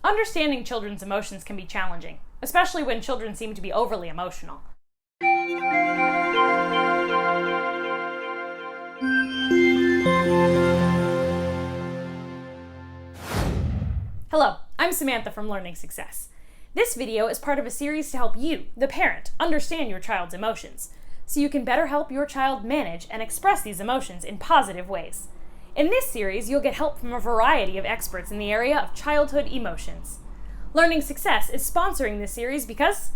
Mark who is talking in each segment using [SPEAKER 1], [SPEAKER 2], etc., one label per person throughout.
[SPEAKER 1] Understanding children's emotions can be challenging, especially when children seem to be overly emotional. Hello, I'm Samantha from Learning Success. This video is part of a series to help you, the parent, understand your child's emotions, so you can better help your child manage and express these emotions in positive ways. In this series, you'll get help from a variety of experts in the area of childhood emotions. Learning Success is sponsoring this series because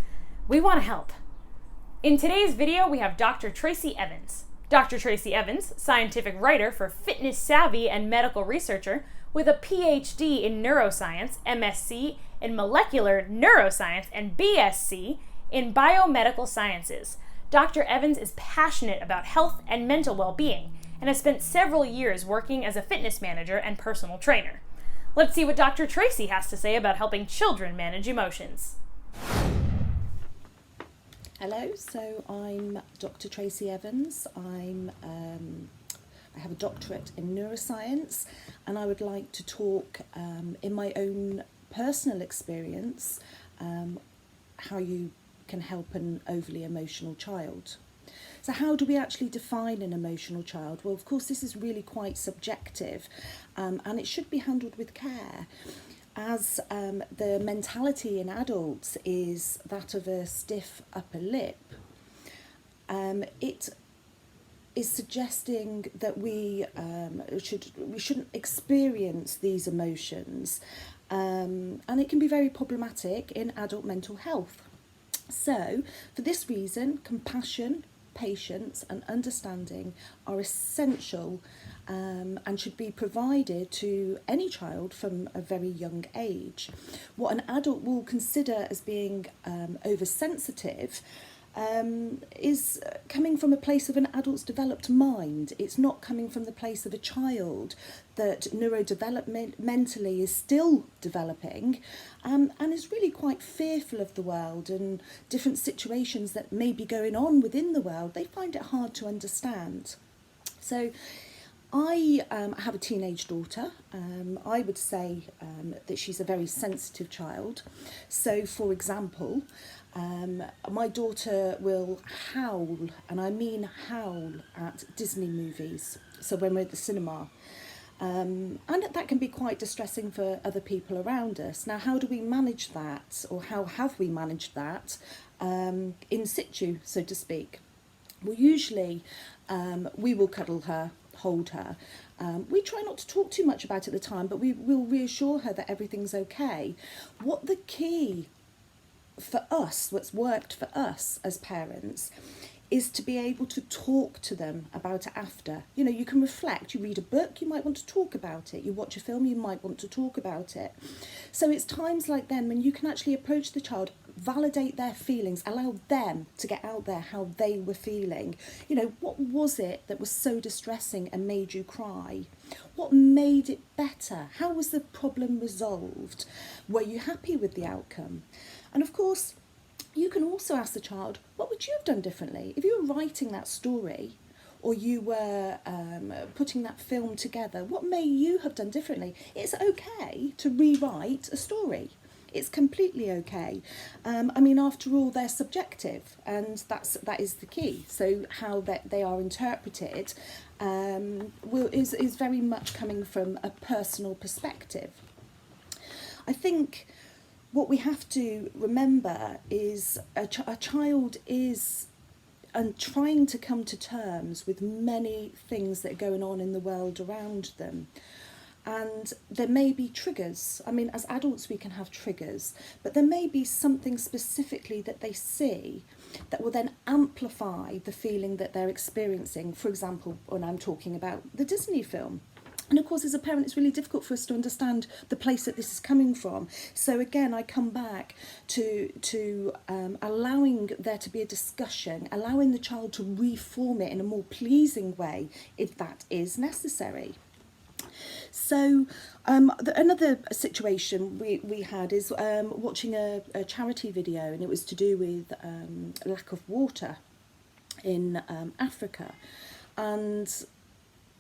[SPEAKER 1] we want to help. In today's video, we have Dr. Tracy Evans. Dr. Tracy Evans, scientific writer for Fitness Savvy and medical researcher with a PhD in neuroscience, MSc in molecular neuroscience, and BSc in biomedical sciences. Dr. Evans is passionate about health and mental well-being and has spent several years working as a fitness manager and personal trainer. Let's see what Dr. Tracy has to say about helping children manage emotions.
[SPEAKER 2] Hello, so I'm Dr. Tracy Evans. I have a doctorate in neuroscience, and I would like to talk in my own personal experience how you can help an overly emotional child. So how do we actually define an emotional child? Well, of course, this is really quite subjective, and it should be handled with care, as the mentality in adults is that of a stiff upper lip. It is suggesting that we shouldn't experience these emotions, and it can be very problematic in adult mental health. So, for this reason, compassion, patience and understanding are essential and should be provided to any child from a very young age. What an adult will consider as being oversensitive is coming from a place of an adult's developed mind. It's not coming from the place of a child that neurodevelopmentally is still developing and is really quite fearful of the world and different situations that may be going on within the world. They find it hard to understand. So I have a teenage daughter. I would say that she's a very sensitive child. So, for example, my daughter will howl, and I mean howl, at Disney movies. So when we're at the cinema. And that can be quite distressing for other people around us. Now, how do we manage that, or how have we managed that in situ, so to speak? Well, usually we will cuddle her, hold her. We try not to talk too much about it at the time, but we will reassure her that everything's okay. What the key for us, what's worked for us as parents, is to be able to talk to them about it after. You know, you can reflect, you read a book, you might want to talk about it. You watch a film, you might want to talk about it. So it's times like then when you can actually approach the child, validate their feelings, allow them to get out there how they were feeling. You know, what was it that was so distressing and made you cry? What made it better? How was the problem resolved? Were you happy with the outcome? And of course, you can also ask the child, what would you have done differently? If you were writing that story or you were putting that film together, what may you have done differently? It's okay to rewrite a story. It's completely okay. I mean, after all, they're subjective, and that is the key. So how they are interpreted is very much coming from a personal perspective. I think what we have to remember is a child is trying to come to terms with many things that are going on in the world around them. And there may be triggers. I mean, as adults we can have triggers, but there may be something specifically that they see that will then amplify the feeling that they're experiencing. For example, when I'm talking about the Disney film. And of course, as a parent, it's really difficult for us to understand the place that this is coming from. So again, I come back to allowing there to be a discussion, allowing the child to reform it in a more pleasing way if that is necessary. So another situation we had is watching a charity video, and it was to do with lack of water in Africa. And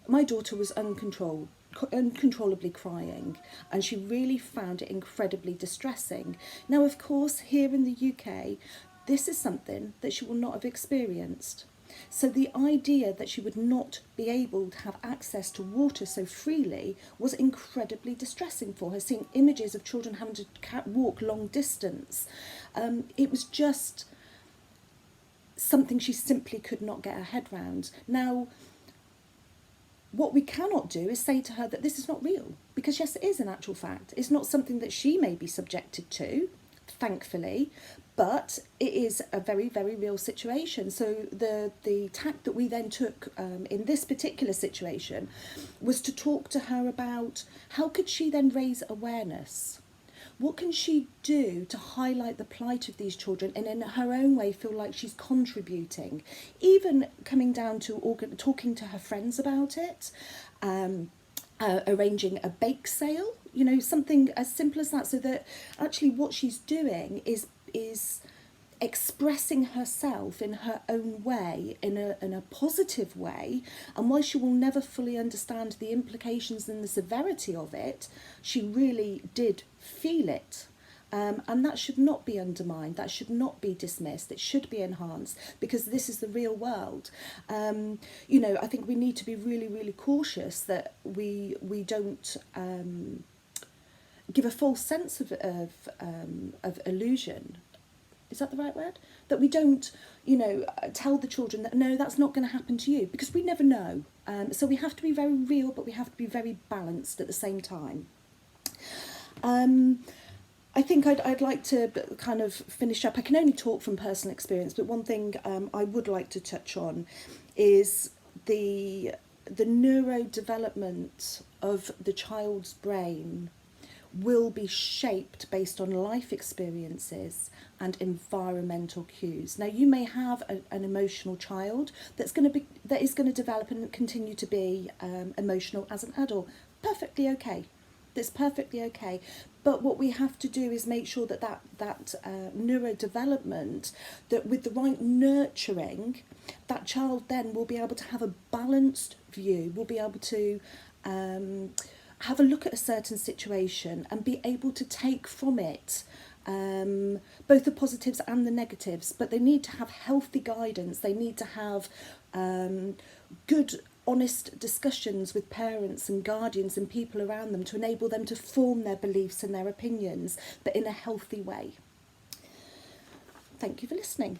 [SPEAKER 2] my daughter was uncontrolled. uncontrollably crying, and she really found it incredibly distressing. Now, of course, here in the UK, this is something that she will not have experienced. So the idea that she would not be able to have access to water so freely was incredibly distressing for her, seeing images of children having to walk long distance. It was just something she simply could not get her head round. Now, what we cannot do is say to her that this is not real, because yes, it is in actual fact. It's not something that she may be subjected to, thankfully, but it is a very, very real situation. So the tack that we then took in this particular situation was to talk to her about how could she then raise awareness. What can she do to highlight the plight of these children and in her own way feel like she's contributing, even coming down to talking to her friends about it, arranging a bake sale, something as simple as that, so that actually what she's doing is expressing herself in her own way, in a positive way, and while she will never fully understand the implications and the severity of it, she really did feel it. And that should not be undermined, that should not be dismissed, it should be enhanced, because this is the real world. I think we need to be really, really cautious that we don't give a false sense of illusion. Is that the right word? That we don't, tell the children that, no, that's not going to happen to you, because we never know. So we have to be very real, but we have to be very balanced at the same time. I think I'd like to kind of finish up. I can only talk from personal experience, but one thing I would like to touch on is the neurodevelopment of the child's brain will be shaped based on life experiences and environmental cues. Now, you may have an emotional child that is going to develop and continue to be emotional as an adult. Perfectly okay. That's perfectly okay. But what we have to do is make sure that neurodevelopment, that with the right nurturing, that child then will be able to have a balanced view, will be able to have a look at a certain situation and be able to take from it both the positives and the negatives. But they need to have healthy guidance. They need to have good, honest discussions with parents and guardians and people around them to enable them to form their beliefs and their opinions, but in a healthy way. Thank you for listening.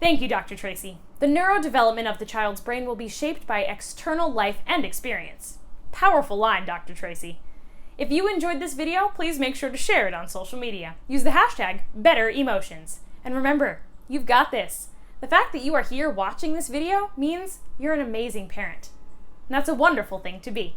[SPEAKER 1] Thank you, Dr. Tracy. The neurodevelopment of the child's brain will be shaped by external life and experience. Powerful line, Dr. Tracy. If you enjoyed this video, please make sure to share it on social media. Use the hashtag #BetterEmotions. And remember, you've got this. The fact that you are here watching this video means you're an amazing parent. And that's a wonderful thing to be.